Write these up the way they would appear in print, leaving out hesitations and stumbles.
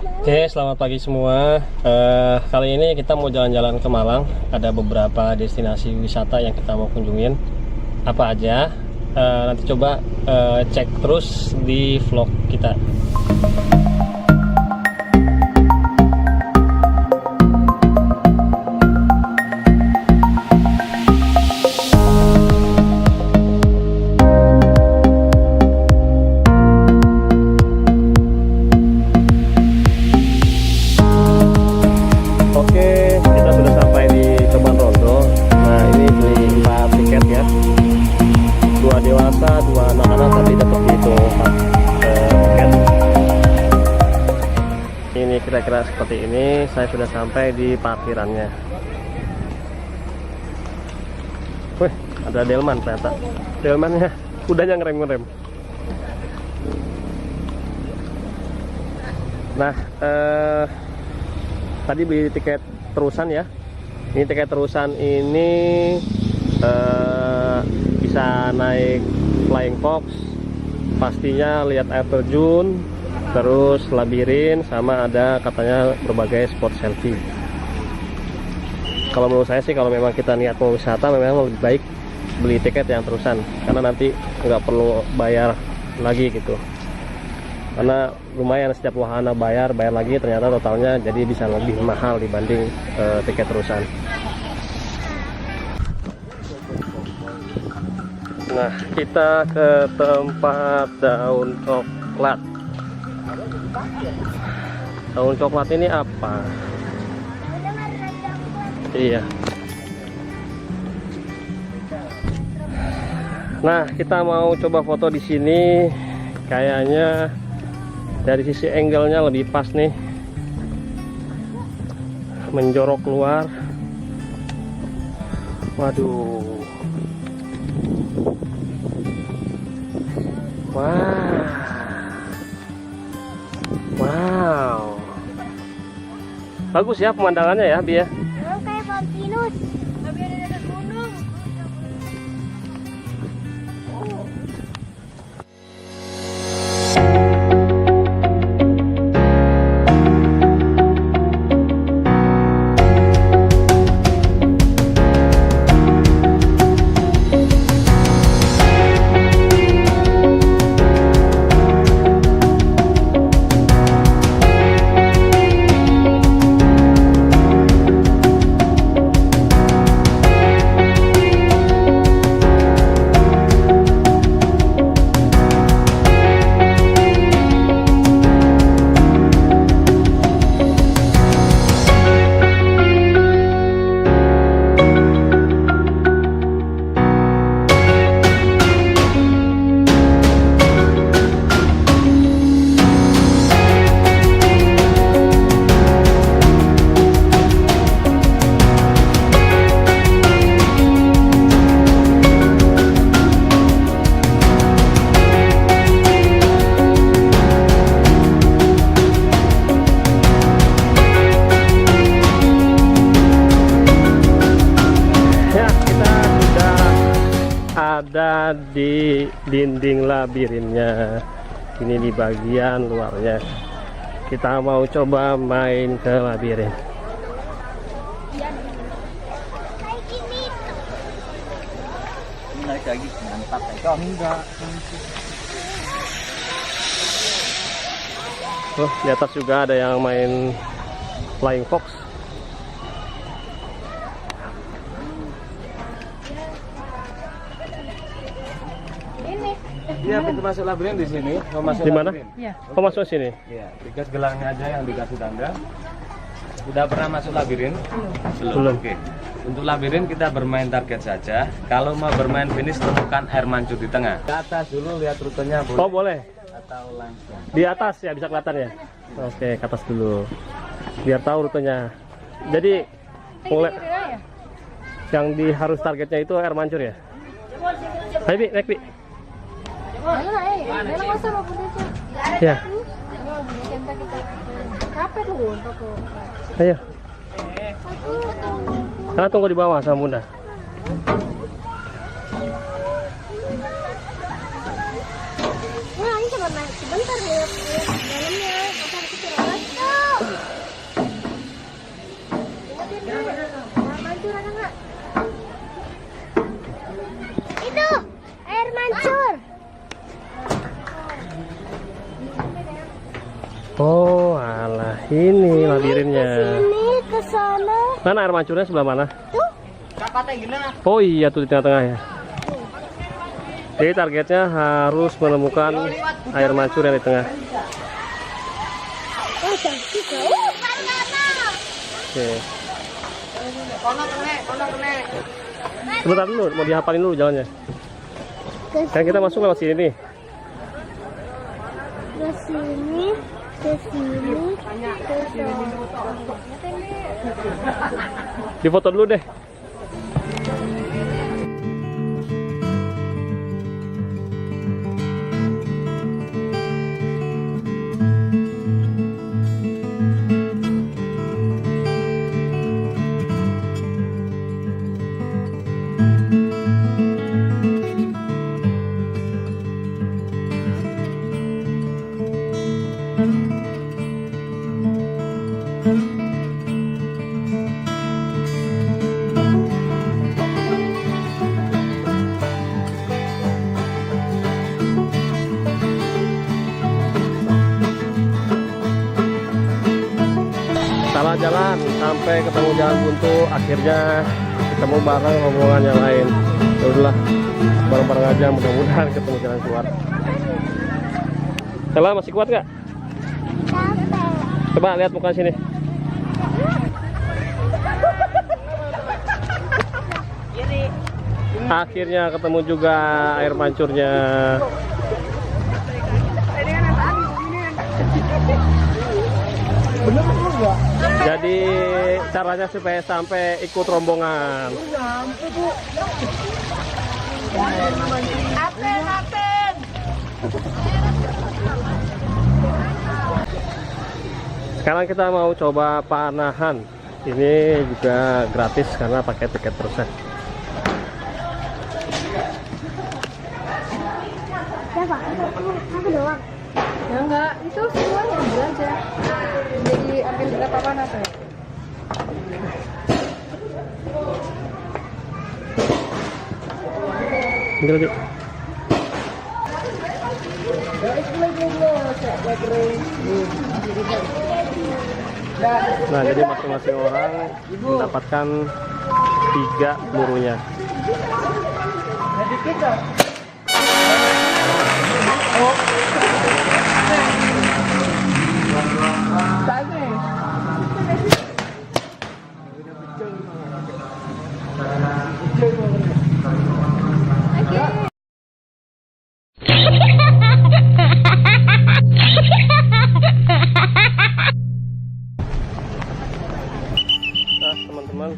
Oke, selamat pagi semua. Kali ini kita mau jalan-jalan ke Malang. Ada beberapa destinasi wisata yang kita mau kunjungin. Apa aja? Nanti coba cek terus di vlog kita. Dua anak-anak tapi dapat dihitung 4 tiket. Ini kira-kira seperti ini. Saya sudah sampai di parkirannya. Wih, ada delman ternyata. Delmannya kudanya ngerem-ngerem. Nah, tadi beli tiket terusan ya. Ini tiket terusan ini bisa naik Flying Fox, pastinya lihat air terjun, terus labirin, sama ada katanya berbagai spot selfie. Kalau menurut saya sih, kalau memang kita niat mau wisata, memang lebih baik beli tiket yang terusan, karena nanti nggak perlu bayar lagi gitu. Karena lumayan setiap wahana bayar lagi, ternyata totalnya jadi bisa lebih mahal dibanding tiket terusan. Nah, kita ke tempat daun coklat. Daun coklat ini apa? Iya. Nah, kita mau coba foto di sini. Kayaknya dari sisi angle-nya lebih pas nih. Menjorok keluar. Waduh. Wow, bagus ya pemandangannya ya, Bi ya. Kayak Valtinus, tapi ada dekat gunung. Ada di dinding labirinnya. Ini di bagian luarnya. Kita mau coba main ke labirin. Naik lagi mantap ya. Enggak. Oh, di atas juga ada yang main Flying Fox. Iya, pintu masuk labirin di sini. Mau masuk Di mana? Iya. Oh, masuk sini. Iya, tiket gelangnya aja yang dikasih tanda. Sudah pernah masuk labirin? Belum. Oke. Untuk labirin kita bermain target saja. Kalau mau bermain finish, temukan air mancur di tengah. Ke atas dulu lihat rutenya boleh. Oh, boleh. Atau langsung. Di atas ya, bisa kelihatan ya. Oke, ke atas dulu. Biar tahu rutenya. Jadi mulai yang harus targetnya itu air mancur ya. Ayo, Bi, naik, Bi. Ya. Ayo. Karena tunggu di bawah sama Bunda. Wah, ini cuma naik sebentar lihat dalamnya. Apa itu Mancur ada nggak? Itu air mancur. Oh, alah, ini labirinnya. Ini ke sana. Mana air mancurnya sebelah mana? Tuh. Oh iya tuh di tengah-tengah ya. Jadi targetnya harus menemukan air mancur yang di tengah. Oh, cantik. Oke. Sebentar dulu, mau dihafalin dulu jalannya. Kan kita masuk lewat sini nih. Ke sini, ke sini, ke sini. Di foto dulu deh. Salah jalan sampai ketemu jalan buntu, akhirnya ketemu bareng rombongan yang lain. Ya udahlah, bareng-bareng aja, mudah-mudahan ketemu jalan keluar. Salah masih kuat nggak? Coba lihat muka sini. Akhirnya ketemu juga air mancurnya. Jadi caranya supaya sampai ikut rombongan. Sekarang kita mau coba panahan. Ini juga gratis karena pakai tiket terusan. Siapa? Aku doang. Ya enggak, itu semuanya ambil aja. Jadi ambil berapa panas ya? Ini lagi. Nah, jadi masing-masing orang mendapatkan 3 pelurunya. Nah, teman-teman,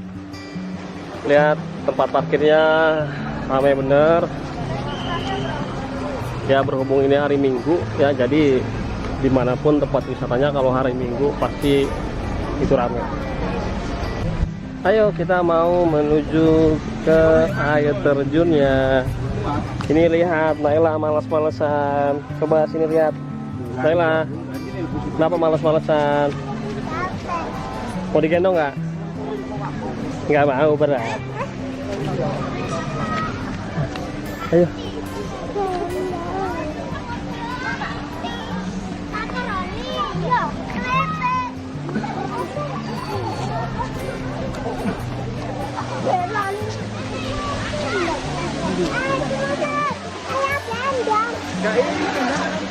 lihat tempat parkirnya ramai bener. Ya, berhubung ini hari Minggu ya, jadi dimanapun tempat wisatanya kalau hari Minggu pasti itu ramai. Ayo kita mau menuju ke air terjunnya. Ini lihat Naila malas-malesan. Coba sini lihat. Naila, kenapa malas-malesan? Mau digendong nggak? Nggak mau, berat. Ayo.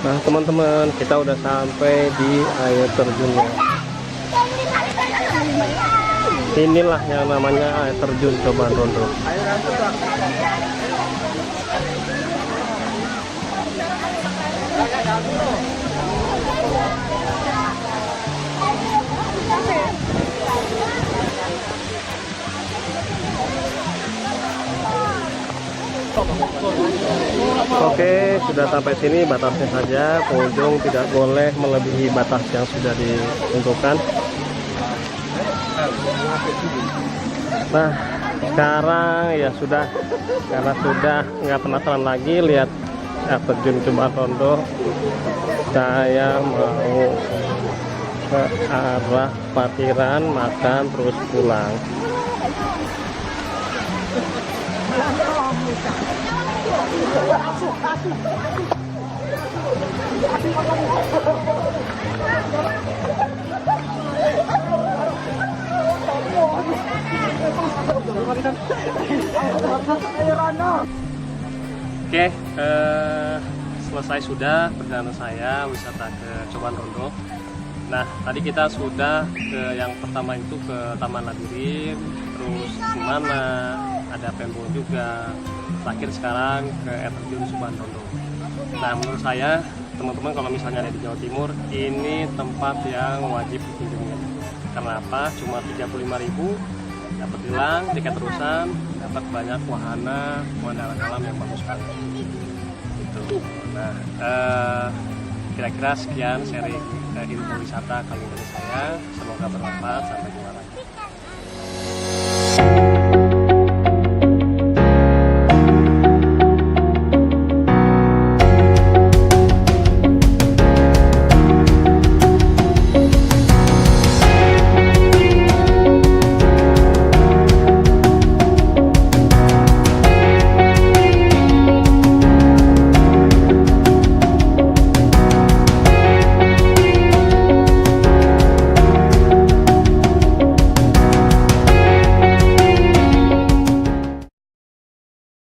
Nah teman-teman, kita udah sampai di air terjunnya. Inilah yang namanya air terjun Coban Rondo. Oke, sudah sampai sini batasnya saja. Pengunjung tidak boleh melebihi batas yang sudah ditentukan. Nah, sekarang ya sudah, karena sudah nggak penasaran lagi lihat air terjun Coban Rondo, saya mau ke arah Patiran, makan terus pulang. Oke, selesai sudah perjalanan saya wisata ke Coban Rondo. Nah, tadi kita sudah ke yang pertama itu ke Taman Labirin, terus Sumana, ada Pembong juga. Terakhir sekarang ke air terjun Coban Rondo. Nah, menurut saya teman-teman kalau misalnya ada di Jawa Timur, ini tempat yang wajib dikunjungi. Karena apa? Cuma 35.000, dapat gelang, tiket terusan, dapat banyak wahana, pemandangan alam yang bagus sekali. Gitu. Nah, kira-kira sekian sharing info wisata kali ini dari saya. Semoga bermanfaat. Sampai jumpa lagi.